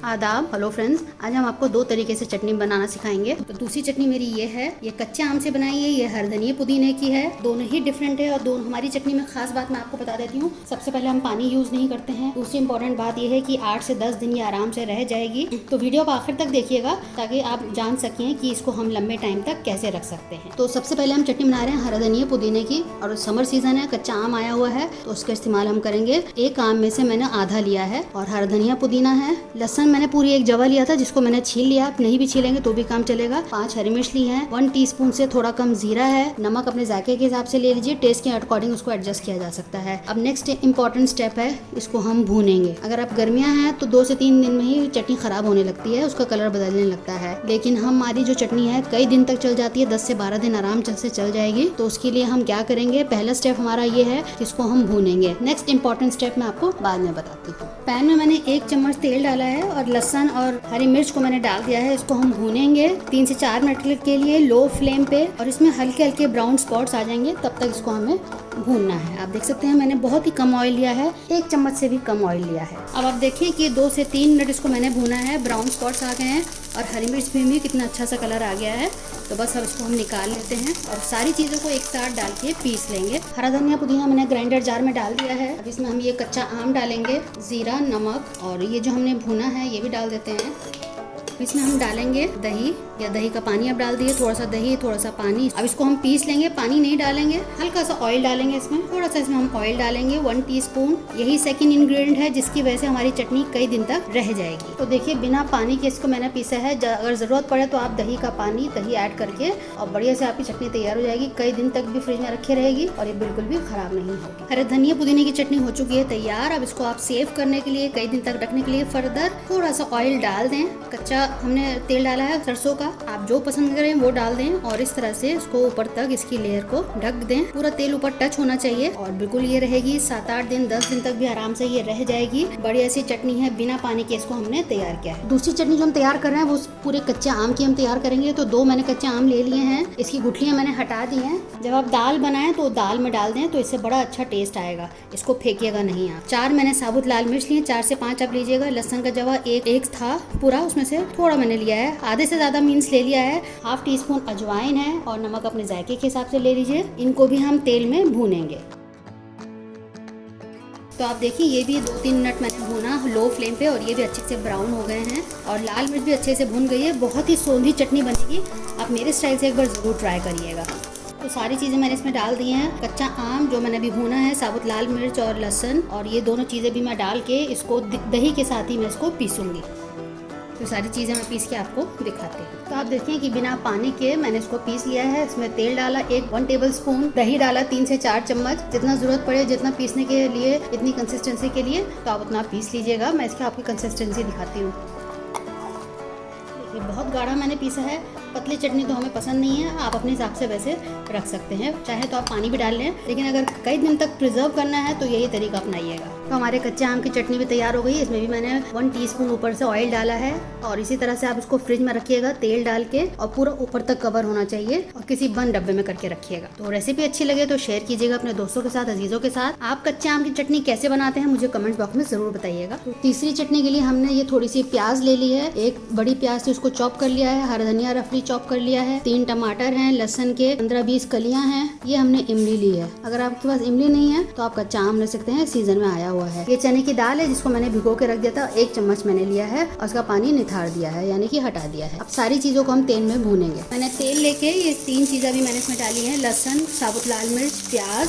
आदाब। Hello friends, आज हम आपको दो तरीके से चटनी बनाना सिखाएंगे। तो दूसरी चटनी मेरी ये है, ये कच्चे आम से बनाई है, ये हर धनिया पुदीने की है। दोनों ही डिफरेंट है और दोनों हमारी चटनी में खास बात मैं आपको बता देती हूँ। सबसे पहले हम पानी यूज नहीं करते हैं। दूसरी इंपॉर्टेंट बात ये है कि 8 से 10 दिन ये आराम से रह जाएगी। तो वीडियो को आखिर तक देखिएगा ताकि आप जान सकें कि इसको हम लंबे टाइम तक कैसे रख सकते हैं। तो सबसे पहले हम चटनी बना रहे हैं हरा धनिया पुदीने की, और समर सीजन है, कच्चा आम आया हुआ है तो उसका इस्तेमाल हम करेंगे। एक आम में से मैंने आधा लिया है और हरा धनिया पुदीना है। लहसुन मैंने पूरी एक जवा लिया था जिसको मैंने छील लिया, आप नहीं भी छीलेंगे तो भी काम चलेगा। 5 हरी मिर्च ली है, 1 टीस्पून से थोड़ा कम जीरा है। नमक अपने जायके के हिसाब से ले लीजिए, टेस्ट के अकॉर्डिंग उसको एडजस्ट किया जा सकता है। अब नेक्स्ट इंपॉर्टेंट स्टेप है, इसको हम भूनेंगे। अगर आप गर्मियां हैं तो 2 से 3 दिन में ही चटनी खराब होने लगती है, उसका कलर बदलने लगता है। लेकिन हमारी जो चटनी है कई दिन तक चल जाती है, 10 से 12 दिन आराम से चल जाएगी। तो उसके लिए हम क्या करेंगे, पहला स्टेप हमारा ये है, इसको हम भूनेंगे। नेक्स्ट इंपॉर्टेंट स्टेप मैं आपको बाद में बताती हूँ। पैन में मैंने 1 चम्मच तेल डाला है और लहसुन और हरी मिर्च को मैंने डाल दिया है। इसको हम भूनेंगे 3 से 4 मिनट के लिए लो फ्लेम पे, और इसमें हल्के हल्के ब्राउन स्पॉट्स आ जाएंगे, तब तक इसको हमें भूनना है। आप देख सकते हैं मैंने बहुत ही कम ऑयल लिया है, 1 चम्मच से भी कम ऑयल लिया है। अब आप देखिए कि 2 से 3 मिनट इसको मैंने भूना है, ब्राउन स्पॉट्स आ गए हैं और हरी मिर्च भी कितना अच्छा सा कलर आ गया है। तो बस अब इसको हम निकाल लेते हैं और सारी चीज़ों को एक साथ डाल के पीस लेंगे। हरा धनिया पुदीना मैंने ग्राइंडर जार में डाल दिया है। अब इसमें हम ये कच्चा आम डालेंगे, जीरा, नमक और ये जो हमने भुना है ये भी डाल देते हैं। इसमें हम डालेंगे दही या दही का पानी आप डाल दिए, थोड़ा सा दही थोड़ा सा पानी। अब इसको हम पीस लेंगे, पानी नहीं डालेंगे, हल्का सा ऑयल डालेंगे इसमें, थोड़ा सा इसमें हम ऑयल डालेंगे 1 टीस्पून। यही सेकंड इंग्रेडिएंट है जिसकी वजह से हमारी चटनी कई दिन तक रह जाएगी। तो देखिए बिना पानी के इसको मैंने पीसा है। अगर जरूरत पड़े तो आप दही का पानी, दही ऐड करके और बढ़िया से आपकी चटनी तैयार हो जाएगी। कई दिन तक भी फ्रिज में रखे रहेगी और ये बिल्कुल भी खराब नहीं होगी। हरे धनिया पुदीने की चटनी हो चुकी है तैयार। अब इसको आप सेव करने के लिए, कई दिन तक रखने के लिए फर्दर थोड़ा सा ऑयल डाल दें। कच्चा हमने तेल डाला है सरसों का, आप जो पसंद करें वो डाल दें और इस तरह से इसको ऊपर तक इसकी लेयर को ढक दें। पूरा तेल ऊपर टच होना चाहिए और बिल्कुल ये रहेगी 7-8 दिन, 10 दिन तक भी आराम से ये रह जाएगी। बढ़िया सी चटनी है, बिना पानी के इसको हमने तैयार किया है। दूसरी चटनी जो हम तैयार कर रहे हैं वो पूरे कच्चे आम की हम तैयार करेंगे। तो 2 मैंने कच्चे आम ले लिए हैं, इसकी गुठलियां मैंने हटा दी हैं। जब आप दाल बनाएं तो दाल में डाल दें तो इससे बड़ा अच्छा टेस्ट आएगा, इसको फेंकिएगा नहीं आप। 4 मैंने साबुत लाल मिर्च लिए, 4 से 5 आप लीजिएगा। लहसुन का जवा एक था पूरा, उसमें से थोड़ा मैंने लिया है, आधे से ज्यादा मीन्स ले लिया है। 1/2 टीस्पून अजवाइन है और नमक अपने जायके के हिसाब से ले लीजिए। इनको भी हम तेल में भूनेंगे। तो आप देखिए ये भी 2-3 मिनट मैंने भूना लो फ्लेम पे और ये भी अच्छे से ब्राउन हो गए हैं और लाल मिर्च भी अच्छे से भून गई है। बहुत ही सोंधी चटनी बनेगी, आप मेरे स्टाइल से एक बार ज़रूर ट्राई करिएगा। तो सारी चीज़ें मैंने इसमें डाल दी हैं। कच्चा आम जो मैंने अभी भूना है, साबुत लाल मिर्च और लहसुन, और ये दोनों चीज़ें भी मैं डाल के इसको दही के साथ ही मैं इसको पीसूँगी। तो सारी चीज़ें मैं पीस के आपको दिखाती हूँ। तो आप देखिए कि बिना पानी के मैंने इसको पीस लिया है। इसमें तेल डाला 1 टेबल स्पून, दही डाला 3 से 4 चम्मच, जितना ज़रूरत पड़े, जितना पीसने के लिए, इतनी कंसिस्टेंसी के लिए तो आप उतना पीस लीजिएगा। मैं इसकी आपकी कंसिस्टेंसी दिखाती हूँ। देखिए बहुत गाढ़ा मैंने पीसा है, पतली चटनी तो हमें पसंद नहीं है, आप अपने हिसाब से वैसे रख सकते हैं। चाहे तो आप पानी भी डाल लें, लेकिन अगर कई दिन तक प्रिजर्व करना है तो यही तरीका अपनाइएगा। तो हमारे कच्चे आम की चटनी भी तैयार हो गई। इसमें भी मैंने 1 टीस्पून ऊपर से ऑयल डाला है और इसी तरह से आप इसको फ्रिज में रखिएगा तेल डाल के, और पूरा ऊपर तक कवर होना चाहिए और किसी बंद डब्बे में करके रखिएगा। तो रेसिपी अच्छी लगे तो शेयर कीजिएगा अपने दोस्तों के साथ, अजीजों के साथ। आप कच्चे आम की चटनी कैसे बनाते हैं मुझे कमेंट बॉक्स में जरूर बताइएगा। तो तीसरी चटनी के लिए हमने ये थोड़ी सी प्याज ले ली है, 1 बड़ी प्याज थी उसको चॉप कर लिया है, हरा धनिया रफली चॉप कर लिया है, 3 टमाटर हैं, लहसुन के 15-20 कलियां हैं, ये हमने इमली ली है। अगर आपके पास इमली नहीं है तो आप कच्चा आम ले सकते हैं, सीजन में आया हुआ है। ये चने की दाल है जिसको मैंने भिगो के रख दिया था, 1 चम्मच मैंने लिया है और उसका पानी निथार दिया है, यानी कि हटा दिया है। अब सारी चीजों को हम तेल में भूनेंगे। मैंने तेल लेके ये 3 चीज़ें भी मैंने इसमें डाली हैं, लहसुन, साबुत लाल मिर्च, प्याज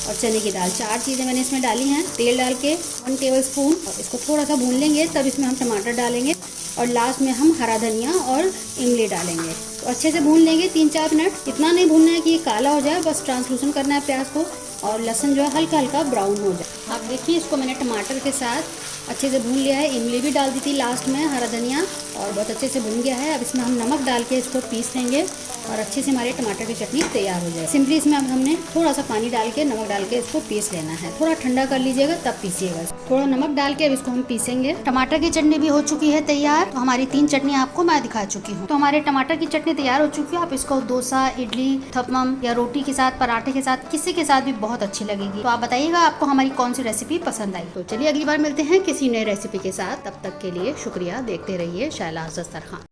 और चने की दाल, 4 चीज़ें मैंने इसमें डाली हैं। तेल डाल के 1 टेबल स्पून और इसको थोड़ा सा भून लेंगे, तब इसमें हम टमाटर डालेंगे और लास्ट में हम हरा धनिया और इमली डालेंगे। तो अच्छे से भून लेंगे 3-4 मिनट। इतना नहीं भूनना है कि ये काला हो जाए, बस ट्रांसलूसेंट करना है प्याज को, और लहसुन जो है हल्का हल्का ब्राउन हो जाए। आप देखिए इसको मैंने टमाटर के साथ अच्छे से भून लिया है, इमली भी डाल दी थी लास्ट में, हरा धनिया, और बहुत अच्छे से भून गया है। अब इसमें हम नमक डाल के इसको पीस लेंगे और अच्छे से हमारे टमाटर की चटनी तैयार हो जाए। सिंपली इसमें अब हमने थोड़ा सा पानी डाल के, नमक डाल के इसको पीस लेना है। थोड़ा ठंडा कर लीजिएगा तब पीसिएगा। थोड़ा नमक डाल के अब इसको हम पीसेंगे। टमाटर की चटनी भी हो चुकी है तैयार। तो हमारी 3 चटनी आपको मैं दिखा चुकी हूँ। तो हमारे टमाटर की चटनी तैयार हो चुकी है। आप इसको डोसा, इडली, थपम या रोटी के साथ, पराठे के साथ, किसी के साथ भी बहुत अच्छी लगेगी। तो आप बताइएगा आपको हमारी कौन सी रेसिपी पसंद आई। तो चलिए अगली बार मिलते हैं किसी किसी नए रेसिपी के साथ। तब तक के लिए शुक्रिया। देखते रहिए शैलाज़ दस्तरखान।